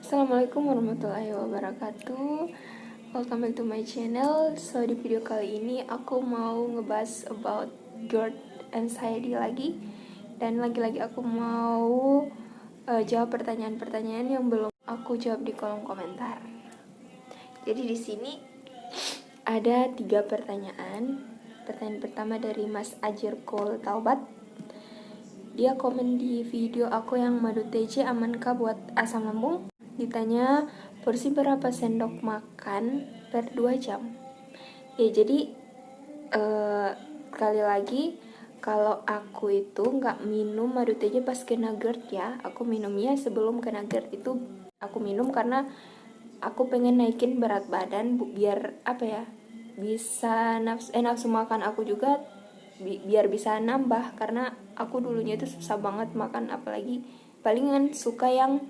Assalamualaikum warahmatullahi wabarakatuh. Welcome back to my channel. So di video kali ini aku mau ngebahas about GERD anxiety lagi. Dan lagi-lagi aku mau jawab pertanyaan-pertanyaan yang belum aku jawab di kolom komentar. Jadi di sini ada 3 pertanyaan. Pertanyaan pertama dari Mas Ajir Kol Taubat. Dia komen di video aku yang madu TC amankah buat asam lambung? Ditanya porsi berapa sendok makan per 2 jam. Ya jadi sekali lagi, kalau aku itu nggak minum madu TC pas kena GERD ya. Aku minumnya sebelum kena GERD. Itu aku minum karena aku pengen naikin berat badan biar bisa nafsu makan aku juga biar bisa nambah, karena aku dulunya itu susah banget makan, apalagi palingan suka yang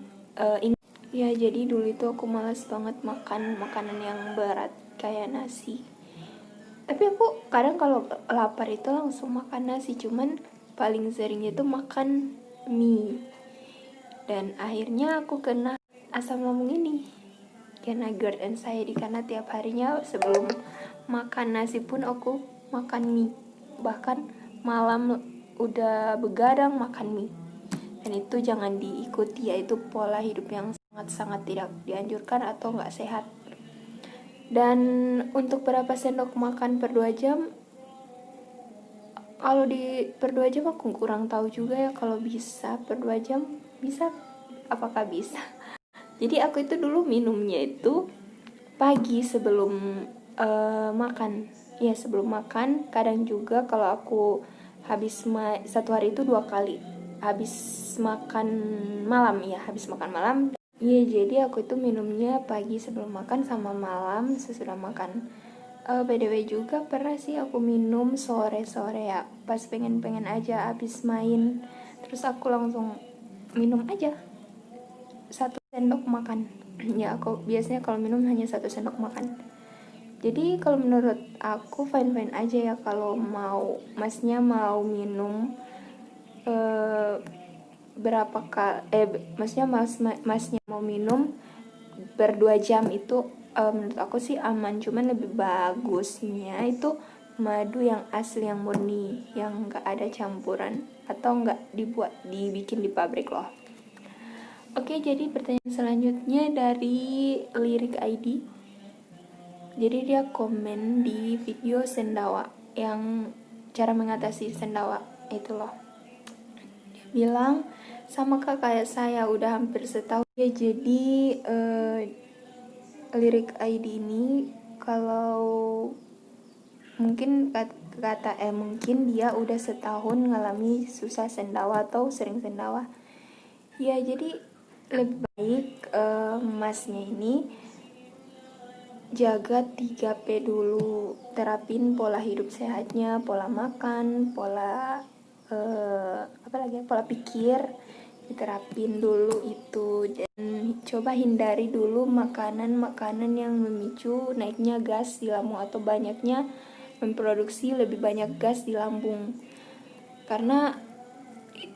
ya jadi dulu itu aku malas banget makan makanan yang berat kayak nasi. Tapi aku kadang kalau lapar itu langsung makan nasi, cuman paling seringnya itu makan mie. Dan akhirnya aku kena asam lambung ini, kena GERD anxiety, karena tiap harinya sebelum makan nasi pun aku makan mie. Bahkan malam udah begadang makan mie. Dan itu jangan diikuti, yaitu pola hidup yang sangat tidak dianjurkan atau nggak sehat. Dan untuk berapa sendok makan per 2 jam, kalau di per 2 jam aku kurang tahu juga ya. Kalau bisa per 2 jam, bisa, apakah bisa? Jadi aku itu dulu minumnya itu pagi sebelum makan. Ya sebelum makan, kadang juga kalau aku habis satu hari itu 2 kali. Habis makan malam. Iya, jadi aku itu minumnya pagi sebelum makan sama malam sesudah makan. By the way juga pernah sih aku minum sore-sore ya, pas pengen aja habis main, terus aku langsung minum aja 1 sendok makan. Ya aku biasanya kalau minum hanya 1 sendok makan. Jadi kalau menurut aku fine-fine aja ya kalau masnya mau minum masnya mau minum per 2 jam itu menurut aku sih aman. Cuman lebih bagusnya itu madu yang asli, yang murni, yang gak ada campuran atau gak dibikin di pabrik loh. Oke, jadi pertanyaan selanjutnya dari Lirik ID. Jadi dia komen di video sendawa, yang cara mengatasi sendawa itu loh. Dia bilang, sama kak kayak saya udah hampir setahun ya. Jadi Lirik ID ini kalau mungkin mungkin dia udah setahun ngalami susah sendawa atau sering sendawa ya. Jadi lebih baik masnya ini jaga 3P dulu, terapin pola hidup sehatnya, pola makan, pola pola pikir diterapin dulu itu. Dan coba hindari dulu makanan yang memicu naiknya gas di lambung atau banyaknya memproduksi lebih banyak gas di lambung. Karena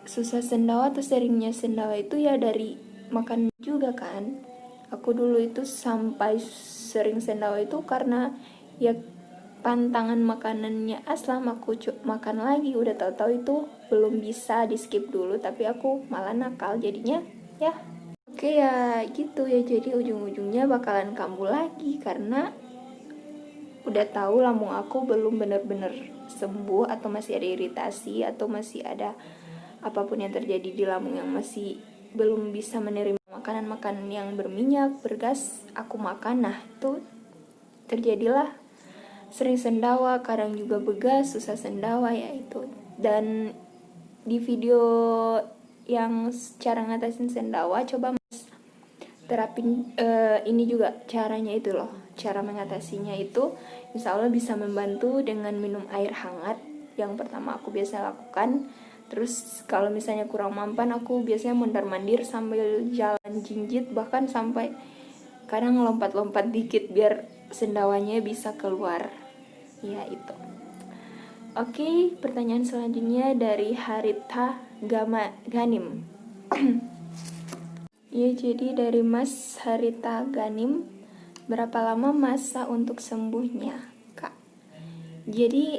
susah sendawa atau seringnya sendawa itu ya dari makan juga kan. Aku dulu itu sampai sering sendawa itu karena ya pantangan makanannya aslam, aku makan lagi, udah tahu-tahu itu belum bisa, di skip dulu, tapi aku malah nakal jadinya ya. Oke ya gitu ya, jadi ujung-ujungnya bakalan kambuh lagi karena udah tahu lambung aku belum bener-bener sembuh, atau masih ada iritasi, atau masih ada apapun yang terjadi di lambung yang masih belum bisa menerima makanan yang berminyak, bergas aku makan. Nah itu terjadilah sering sendawa, kadang juga begas, susah sendawa ya itu. Dan di video yang cara ngatasin sendawa, coba mas terapin ini juga caranya itu loh. Cara mengatasinya itu insya Allah bisa membantu dengan minum air hangat, yang pertama aku biasa lakukan. Terus kalau misalnya kurang mampan, aku biasanya mondar-mandir sambil jalan jinjit, bahkan sampai kadang lompat-lompat dikit biar sendawanya bisa keluar. Ya itu. Oke, pertanyaan selanjutnya dari Haritha Ganim. Ya, jadi dari Mas Harita Ganim, berapa lama masa untuk sembuhnya, Kak? Jadi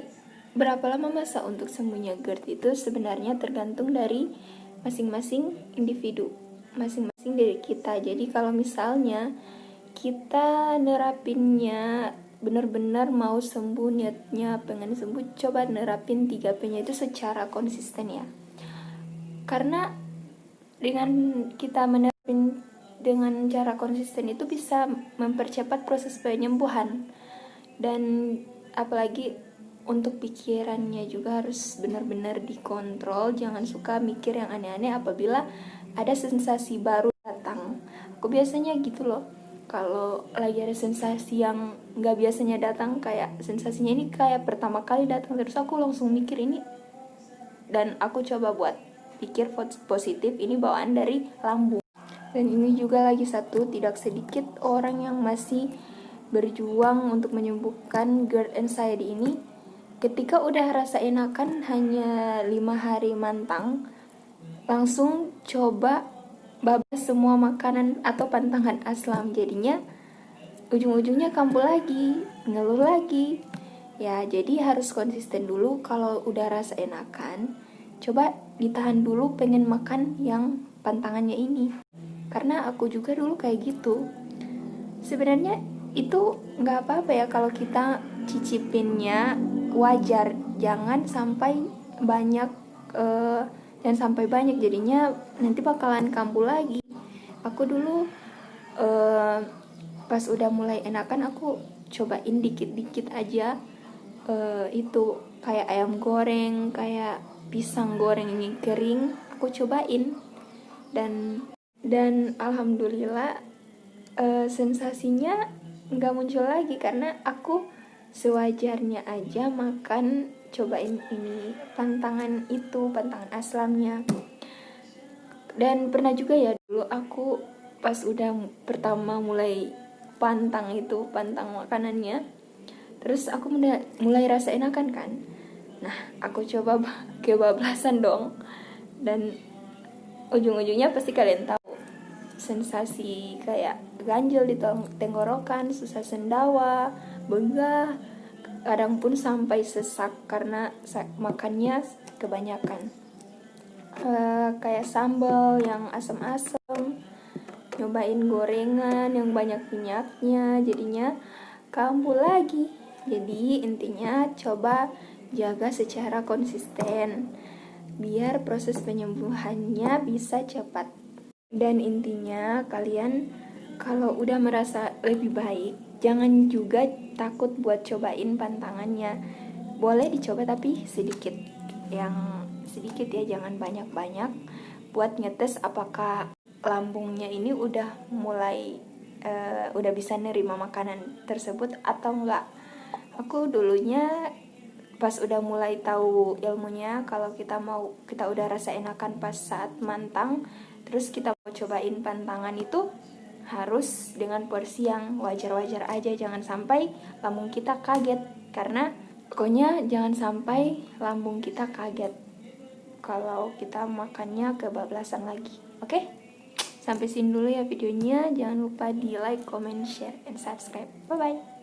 berapa lama masa untuk sembuhnya GERD itu sebenarnya tergantung dari masing-masing individu, masing-masing dari kita. Jadi kalau misalnya kita nerapinnya benar-benar mau sembuh, niatnya pengen sembuh, coba nerapin 3P-nya itu secara konsisten ya. Karena dengan kita menerapin dengan cara konsisten itu bisa mempercepat proses penyembuhan. Dan apalagi untuk pikirannya juga harus benar-benar dikontrol, jangan suka mikir yang aneh-aneh apabila ada sensasi baru datang. Aku biasanya gitu loh, kalau lagi ada sensasi yang nggak biasanya datang, kayak sensasinya ini kayak pertama kali datang, terus aku langsung mikir ini, dan aku coba buat pikir positif, ini bawaan dari lambung. Dan ini juga lagi satu, tidak sedikit orang yang masih berjuang untuk menyembuhkan GERD anxiety ini. Ketika udah rasa enakan hanya 5 hari mantang, langsung coba bablas semua makanan atau pantangan aslam. Jadinya ujung-ujungnya kambuh lagi, ngeluh lagi. Ya, jadi harus konsisten dulu. Kalau udah rasa enakan, coba ditahan dulu pengen makan yang pantangannya ini. Karena aku juga dulu kayak gitu. Sebenarnya itu nggak apa-apa ya kalau kita cicipinnya, wajar. Jangan sampai banyak, dan sampai banyak jadinya nanti bakalan kambuh lagi. Aku dulu pas udah mulai enakan, aku cobain dikit-dikit aja, itu kayak ayam goreng, kayak pisang goreng ini kering, aku cobain. Dan alhamdulillah, sensasinya nggak muncul lagi karena aku sewajarnya aja makan, cobain ini pantangan aslamnya. Dan pernah juga ya dulu aku pas udah pertama mulai pantang makanannya, terus aku mulai rasa enakan kan. Nah, aku coba kebablasan dong, dan ujung-ujungnya pasti kalian tahu, sensasi kayak ganjel di tenggorokan, susah sendawa, begah, kadang pun sampai sesak karena makannya kebanyakan. Kayak sambal yang asam-asam, nyobain gorengan yang banyak minyaknya, jadinya kambuh lagi. Jadi intinya coba jaga secara konsisten biar proses penyembuhannya bisa cepat. Dan intinya kalian kalau udah merasa lebih baik, jangan juga takut buat cobain pantangannya. Boleh dicoba tapi sedikit, yang sedikit ya, jangan banyak-banyak, buat ngetes apakah lambungnya ini udah mulai udah bisa nerima makanan tersebut atau enggak. Aku dulunya pas udah mulai tahu ilmunya, kalau kita udah rasa enakan pas saat mantang, terus kita mau cobain pantangan, itu harus dengan porsi yang wajar-wajar aja, jangan sampai lambung kita kaget. Karena pokoknya jangan sampai lambung kita kaget kalau kita makannya kebablasan lagi. Oke? Sampai sini dulu ya videonya. Jangan lupa di like, comment, share, and subscribe. Bye-bye.